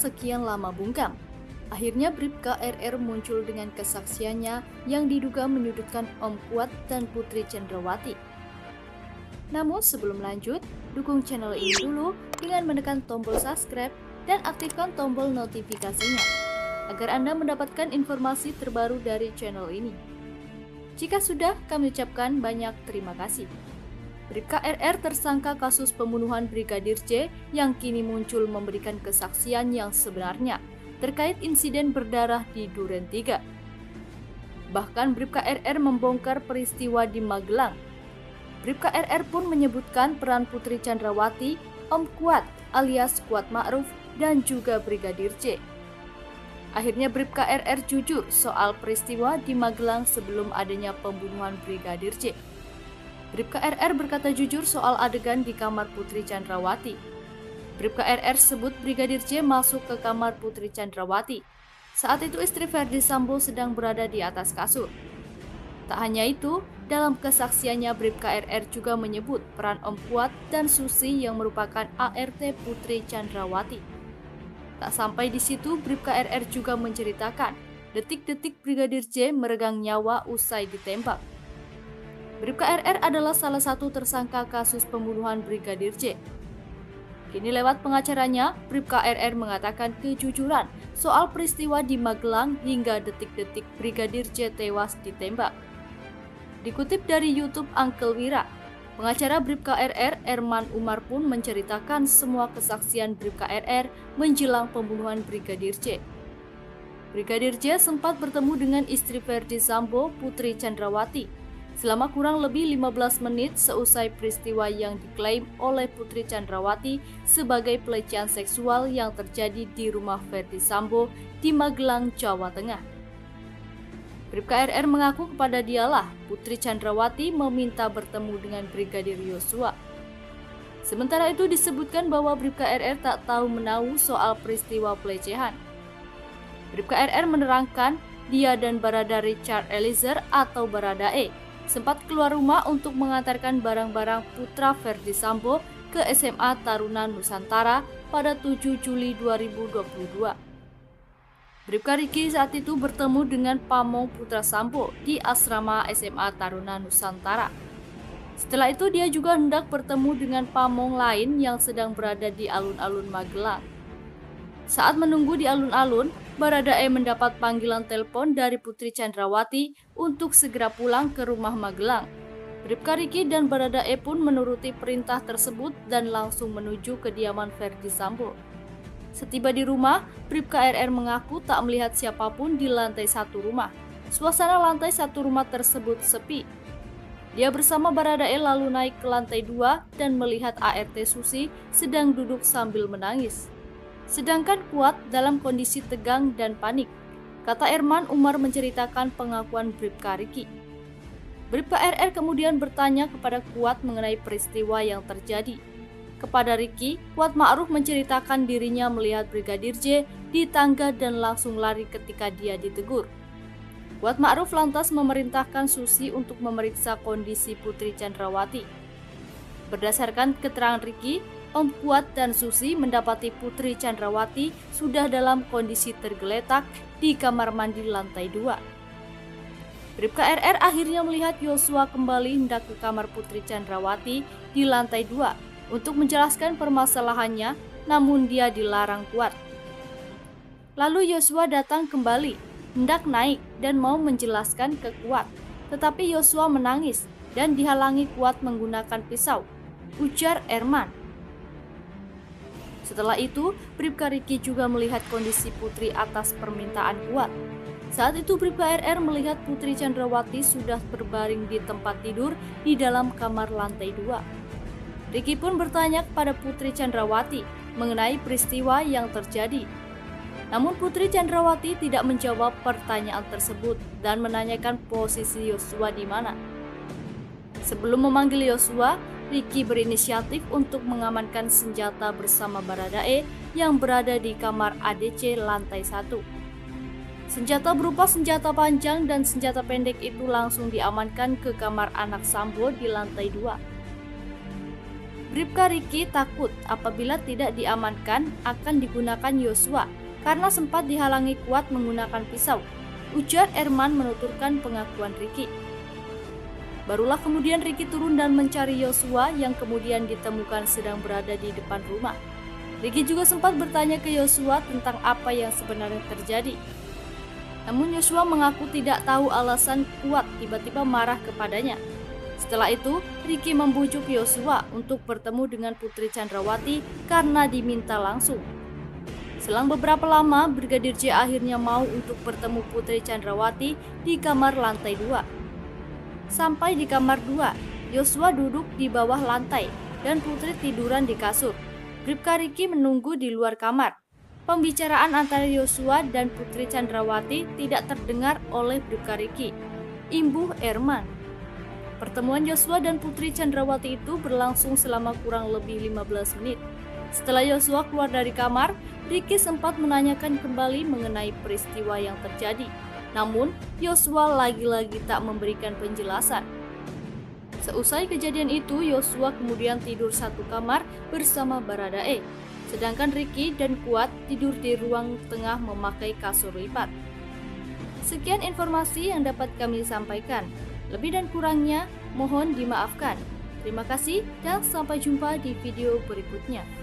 sekian lama bungkam, akhirnya Bribka RR muncul dengan kesaksiannya yang diduga menyudutkan Om Kuat dan Putri Chandrawati. Namun sebelum lanjut, dukung channel ini dulu dengan menekan tombol subscribe dan aktifkan tombol notifikasinya, agar Anda mendapatkan informasi terbaru dari channel ini. Jika sudah, kami ucapkan banyak terima kasih. Bribka RR tersangka kasus pembunuhan Brigadir J yang kini muncul memberikan kesaksian yang sebenarnya terkait insiden berdarah di Duren 3. Bahkan Bribka RR membongkar peristiwa di Magelang. Bribka RR pun menyebutkan peran Putri Chandrawati, Om Kuat alias Kuat Ma'ruf, dan juga Brigadir J. Akhirnya Bribka RR jujur soal peristiwa di Magelang sebelum adanya pembunuhan Brigadir J. Bribka RR berkata jujur soal adegan di kamar Putri Chandrawati. Bribka RR sebut Brigadir J masuk ke kamar Putri Chandrawati. Saat itu istri Ferdy Sambo sedang berada di atas kasur. Tak hanya itu, dalam kesaksiannya Bribka RR juga menyebut peran Om Kuat dan Susi yang merupakan ART Putri Chandrawati. Tak sampai di situ, Bribka RR juga menceritakan detik-detik Brigadir J meregang nyawa usai ditembak. Bribka RR adalah salah satu tersangka kasus pembunuhan Brigadir J. Kini lewat pengacaranya, Bribka RR mengatakan kejujuran soal peristiwa di Magelang hingga detik-detik Brigadir J tewas ditembak. Dikutip dari YouTube Uncle Wira, pengacara Bribka RR, Erman Umar pun menceritakan semua kesaksian Bribka RR menjelang pembunuhan Brigadir J. Brigadir J sempat bertemu dengan istri Ferdy Sambo, Putri Chandrawati, selama kurang lebih 15 menit seusai peristiwa yang diklaim oleh Putri Chandrawati sebagai pelecehan seksual yang terjadi di rumah Ferdy Sambo di Magelang, Jawa Tengah. Bribka RR mengaku kepada dialah Putri Chandrawati meminta bertemu dengan Brigadir Yosua. Sementara itu disebutkan bahwa Bribka RR tak tahu menahu soal peristiwa pelecehan. Bribka RR menerangkan dia dan Barada Richard Eliezer atau Baradae sempat keluar rumah untuk mengantarkan barang-barang putra Ferdy Sambo ke SMA Taruna Nusantara pada 7 Juli 2022. Bribka Riki saat itu bertemu dengan Pamong putra Sambo di asrama SMA Taruna Nusantara. Setelah itu dia juga hendak bertemu dengan Pamong lain yang sedang berada di alun-alun Magelang. Saat menunggu di alun-alun, Baradae mendapat panggilan telepon dari Putri Chandrawati untuk segera pulang ke rumah Magelang. Bribka Riki dan Baradae pun menuruti perintah tersebut dan langsung menuju kediaman Ferdy Sambo. Setiba di rumah, Bribka RR mengaku tak melihat siapapun di lantai 1 rumah. Suasana lantai 1 rumah tersebut sepi. Dia bersama Baradae lalu naik ke lantai 2 dan melihat ART Susi sedang duduk sambil menangis. Sedangkan Kuat dalam kondisi tegang dan panik. Kata Erman Umar menceritakan pengakuan Bribka Riki. Bribka RR kemudian bertanya kepada Kuat mengenai peristiwa yang terjadi. Kepada Riki, Kuat Ma'ruf menceritakan dirinya melihat Brigadir J di tangga dan langsung lari ketika dia ditegur. Kuat Ma'ruf lantas memerintahkan Susi untuk memeriksa kondisi Putri Chandrawati. Berdasarkan keterangan Riki, Om Kuat dan Susi mendapati Putri Chandrawati sudah dalam kondisi tergeletak di kamar mandi lantai 2. Bribka RR akhirnya melihat Yosua kembali hendak ke kamar Putri Chandrawati di lantai 2 untuk menjelaskan permasalahannya, namun dia dilarang Kuat. Lalu Yosua datang kembali, hendak naik dan mau menjelaskan ke Kuat, tetapi Yosua menangis dan dihalangi Kuat menggunakan pisau, ujar Erman. Setelah itu, Bribka Riki juga melihat kondisi Putri atas permintaan Kuat. Saat itu Bribka RR melihat Putri Chandrawati sudah berbaring di tempat tidur di dalam kamar lantai 2. Riki pun bertanya kepada Putri Chandrawati mengenai peristiwa yang terjadi. Namun Putri Chandrawati tidak menjawab pertanyaan tersebut dan menanyakan posisi Yosua di mana. Sebelum memanggil Yosua, Riki berinisiatif untuk mengamankan senjata bersama Baradae yang berada di kamar ADC lantai 1. Senjata berupa senjata panjang dan senjata pendek itu langsung diamankan ke kamar anak Sambo di lantai 2. Bribka Riki takut apabila tidak diamankan akan digunakan Yosua karena sempat dihalangi Kuat menggunakan pisau. Ujar Erman menuturkan pengakuan Riki. Barulah kemudian Riki turun dan mencari Yosua yang kemudian ditemukan sedang berada di depan rumah. Riki juga sempat bertanya ke Yosua tentang apa yang sebenarnya terjadi. Namun Yosua mengaku tidak tahu alasan Kuat tiba-tiba marah kepadanya. Setelah itu, Riki membujuk Yosua untuk bertemu dengan Putri Chandrawati karena diminta langsung. Selang beberapa lama, Brigadir J akhirnya mau untuk bertemu Putri Chandrawati di kamar lantai 2. Sampai di kamar 2, Yosua duduk di bawah lantai dan Putri tiduran di kasur. Bribka Riki menunggu di luar kamar. Pembicaraan antara Yosua dan Putri Chandrawati tidak terdengar oleh Bribka Riki. Imbuh Erman. Pertemuan Yosua dan Putri Chandrawati itu berlangsung selama kurang lebih 15 menit. Setelah Yosua keluar dari kamar, Riki sempat menanyakan kembali mengenai peristiwa yang terjadi. Namun, Yosua lagi-lagi tak memberikan penjelasan. Seusai kejadian itu, Yosua kemudian tidur satu kamar bersama Baradae. Sedangkan Riki dan Kuat tidur di ruang tengah memakai kasur lipat. Sekian informasi yang dapat kami sampaikan. Lebih dan kurangnya mohon dimaafkan. Terima kasih dan sampai jumpa di video berikutnya.